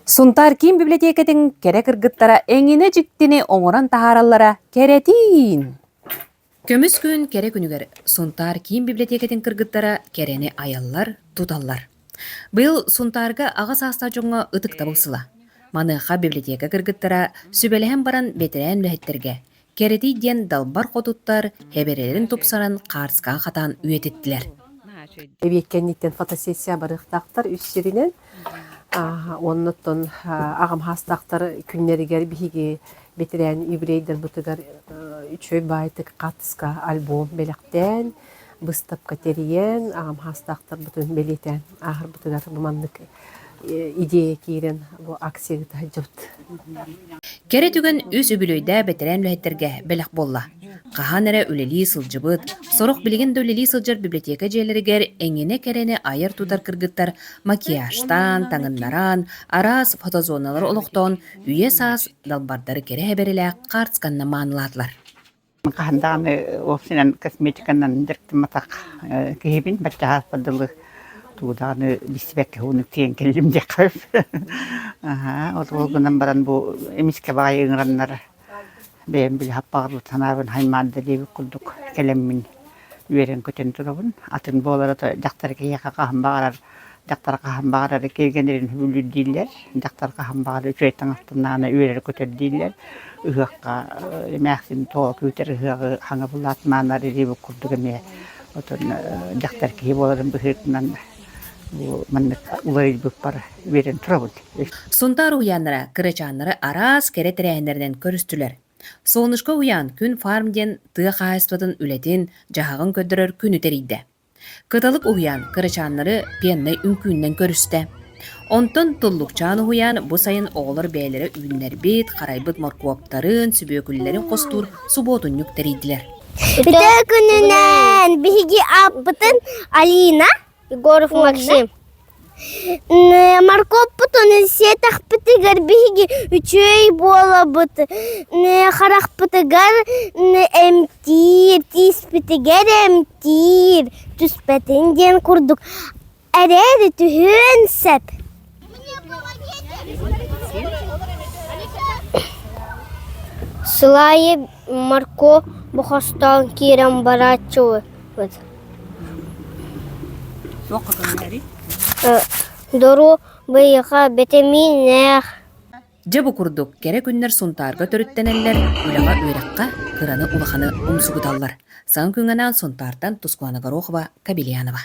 Сунтар ким библиотекатын кере кыргыттара эңине жиктини оңоран тахараллара керетин. Көмүс күн кере күнүгер Сунтар ким библиотекатын кыргыттара керени аяллар, туталлар. Быйыл Сунтарга ага саста жоңго ытык табылсыла. Маныха библиотека кыргыттара сүбелеһен баран бетерен үлэхеттерге. Керети ден далбар хотуттар хеберелерин тупсаран карска хатан үйететтилер. Эбеккенниттен фотосессия барықтақтар үссерінен оннуттон ағам хастақтар күннерігер биһиги бетерен юбилейдер бутыгар үчөй байтык катыска альбом белектен быстап катериен ағам хастақтар бутын белетен ахыр бутыгар буманнык идея кирен бу акция тажут. Кере түгөн үс үбүлөйдө бетерен үлэхеттерге белек болла. Кахан эре үлели сылжыбыт, сорох билген дөөлели сылжар библиотека жээлеригер эңине керени айыр тутар кыргыттар макияжтан, таңыннаран, арас фотозоналар олохтон, үйе саас далбардары кере хебереле картсканна маанылатлар. Каханданы офсинан косметиканан директиматак кehibin бача падылы туданы бисбекке хунук тиен келим де кайып. Олгунан баран бу эмиске байыңраннар бем бил хаппагы танабын хайманды деп кулдук келеммин үйрен көтөн турабын. Атын боларата жактарга яка кахамбагар жактарга кахамбагар келгендерин бүлү дилер. Жактарга кахамбагар үчөй таңаттананы үйрен көтөр дилер. Угакка эмяксин то күтөр угагы хаңа булат манары деп кулдук эме. Отон жактар ки боларын быхытнан маннык улай бүппар үйрен турабын. Сунтар уяннара, кырычаннары арас кере тирәһендерден көрүстүлөр. Соонышка уян күн фармден тыа хаайспатын үлетин жахагын көддөрөр күнү терийде. Кыталык уян кырычаннары пенной үңкүүннен көрүстө. Онтон туллукчан уян бу сайын оолор бээлери үйүннербит, карайбыт моркуоптарын, сүбөкүллерин костуур суботуннюк терийдилер. Үтө күнүнен биги аппытын Алина Егоров Максим. Морковь путун сетах пытыгар биги үчөй бола бут. Харах пытыгар эмтир, тис пытыгар эмтир. Түспетинден курдук. Әрәді түхін сәп. Сылайы морковь бұқастан керем барачуы. Дору быйыға бетеминех. Жабы курдук кере күннер Сунтарга төрүттенеллер, үлага үйракка кыраны улаханы умсугуталлар. Сан күнгенан Сунтартан Тускуана Горохова, Кабельянова.